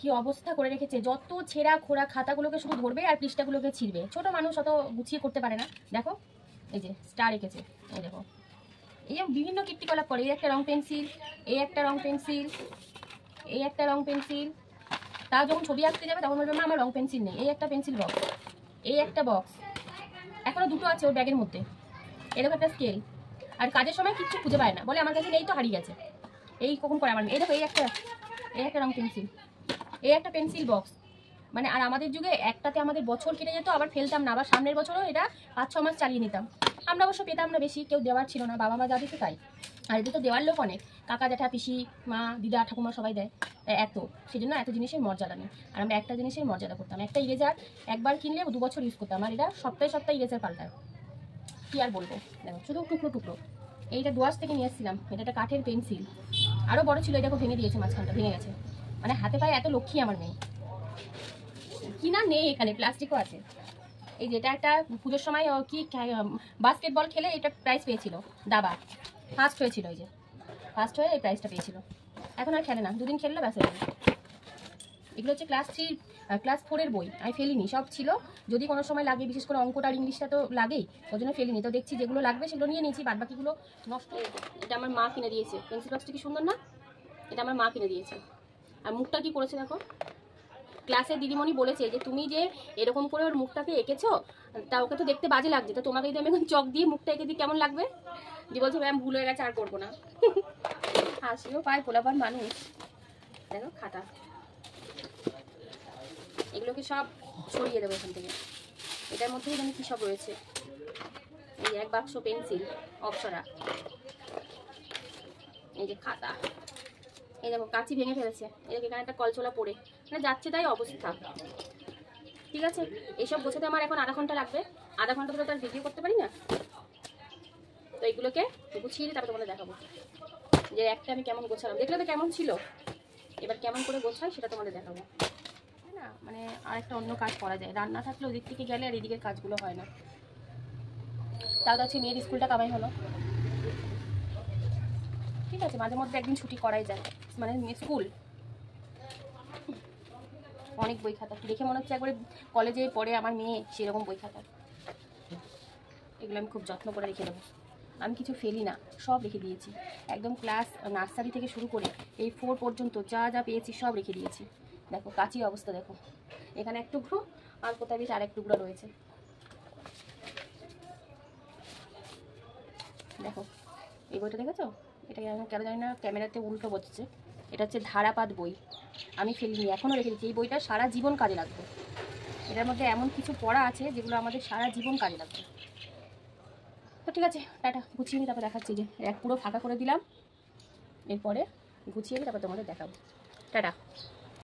কি অবস্থা করে রেখেছে, যত ছেঁড়া খোড়া খাতাগুলোকে শুধু ধরবে আর পৃষ্ঠাগুলোকে ছিঁড়বে। ছোট মানুষ অত গুছিয়ে করতে পারে না। দেখো এই যে স্টার রেখেছে, এই দেখো এই বিভিন্ন কীর্তিকলাপ করে। এই একটা রং পেন্সিল, এই একটা রং পেন্সিল, এই একটা রং পেন্সিল। তা যখন ছবি আঁকতে যাবে তখন বলবে মা আমার রং পেন্সিল নেই। এই একটা পেন্সিল বক্স, এই একটা বক্স, এখনো দুটো আছে ওর ব্যাগের মধ্যে। এরকম একটা স্কেল। আর কাজের সময় কিচ্ছু খুঁজে পায় না, বলে আমার কাছে নেই তো হারিয়ে গেছে। এই কখন করে আমার, এই দেখো এই একটা রং পেন্সিল, এই একটা পেন্সিল বক্স। মানে আর আমাদের যুগে একটাতে আমাদের বছর কেটে যেত, আবার ফেলতাম না, আবার সামনের বছরও এটা 5-6 মাস চালিয়ে নিতাম। আমরা অবশ্য পেতাম না বেশি, কেউ দেওয়ার ছিল না, বাবা মা যা দিত তাই। আর এতে তো দেওয়ার লোক অনেক, কাকা জ্যাঠা পিসি মা দিদা ঠাকুমা সবাই দেয়, এত সেই জন্য এত জিনিসের মর্যাদা নেই। আর আমরা একটা জিনিসের মর্যাদা করতাম। একটা ইরেজার একবার কিনলে 2 বছর ইউজ করতাম, আর এটা সপ্তাহে সপ্তাহে ইরেজার পাল্টায়। কি আর বলবো, দেখো শুধু টুকরো টুকরো। এইটা ডুয়ার্স থেকে নিয়ে এসেছিলাম, এটা একটা কাঠের পেন্সিল, আরও বড় ছিল, এটাকে ভেঙে দিয়েছে, মাঝখানটা ভেঙে গেছে। মানে হাতে পায়ে এত লক্ষ্মী আমার মেয়ে। কিনা নেই এখানে, প্লাস্টিকও আছে। এই যে এটা একটা পুজোর সময় কি বাস্কেটবল খেলে এটা প্রাইজ পেয়েছিল, দাবা ফার্স্ট হয়েছিল, এই যে ফার্স্ট হয়ে এই প্রাইজটা পেয়েছিল। এখন আর খেলে না, 2 দিন খেললে ব্যাস। এগুলো হচ্ছে ক্লাস 3 ক্লাস 4-এর বই, আমি ফেলিনি, সব ছিল। যদি কোনো সময় লাগে, বিশেষ করে অঙ্কটা আর ইংলিশটা তো লাগেই, ওই জন্য ফেলিনি। তো দেখছি যেগুলো লাগবে সেগুলো নিয়ে নিয়েছি, বাদ বাকিগুলো নষ্ট। এটা আমার মা কিনে দিয়েছে, পেন্সিল বক্সটা কি সুন্দর না? এটা আমার মা কিনে দিয়েছে। আর মুখটা কি করেছে দেখো, ক্লাসের দিদিমণি বলেছে যে তুমি যে এরকম করে ওর মুখটাকে এঁকেছো, তা ওকে তো দেখতে বাজে লাগছে, তো তোমাকে যদি আমি এখন চক দিয়ে মুখটা এঁকে দিই কেমন লাগবে? দিয়ে বলছে ম্যাম ভুল হয়ে গেছে, আর করবো না। হাসিও পায় পোলাপান মানুষ। দেখো খাতা, এগুলোকে সব সরিয়ে দেবো এখান থেকে। এটার মধ্যে এখানে কী সব রয়েছে, এই যে এক বাক্স পেন্সিল অপ্সরা, এই যে খাতা, এই দেখো কাঁচি ভেঙে ফেলেছে, এখানে একটা কলচোলা পড়ে, মানে যাচ্ছে তাই অবস্থা। ঠিক আছে, এইসব গোছাতে আমার এখন আধা ঘন্টা লাগবে, আধা ঘন্টা ধরে তো আর ভিডিও করতে পারি না। তো এইগুলোকে গুছিয়ে দিয়ে তারপর তোমাদের দেখাবো যে একটা আমি কেমন গোছালাম। দেখলে তো কেমন ছিল, এবার কেমন করে গোছাই সেটা তোমাদের দেখাবো। না মানে আর একটা অন্য কাজ করা যায়, রান্না থাকলে ওদিক থেকে গেলে আর এদিকের কাজগুলো হয় না। তাও হচ্ছে মেয়ের স্কুলটা কামাই হলো। ঠিক আছে, মাঝে মধ্যে একদিন ছুটি করাই যায়, মানে স্কুল। অনেক বই খাতা দেখে মনে হচ্ছে একবারে কলেজে পড়ে আমার মেয়ে, সেরকম বই খাতা। এগুলো আমি খুব যত্ন করে রেখে দেবো, আমি কিছু ফেলি না, সব রেখে দিয়েছি। একদম ক্লাস নার্সারি থেকে শুরু করে এই 4 পর্যন্ত যা যা পেয়েছি সব রেখে দিয়েছি। দেখো কাঁচির অবস্থা দেখো, এখানে এক টুকরো, আর কোথায় বেশ আরেক টুকরো রয়েছে। দেখো এই বইটা দেখেছো, এটা কেন জানি না ক্যামেরাতে উল্টো বসছে। এটা হচ্ছে ধারাপাত বই, আমি ফেলিনি, এখনও রেখে দিচ্ছি। এই বইটা সারা জীবন কাজে লাগবে। এটার মধ্যে এমন কিছু পড়া আছে যেগুলো আমাদের সারা জীবন কাজে লাগবে। তো ঠিক আছে, টাটা, গুছিয়ে নিই, তারপর দেখাচ্ছি। যে এক পুরো ফাঁকা করে দিলাম, এরপরে গুছিয়ে নিই, তারপর তোমাদের দেখাবো। টাটা।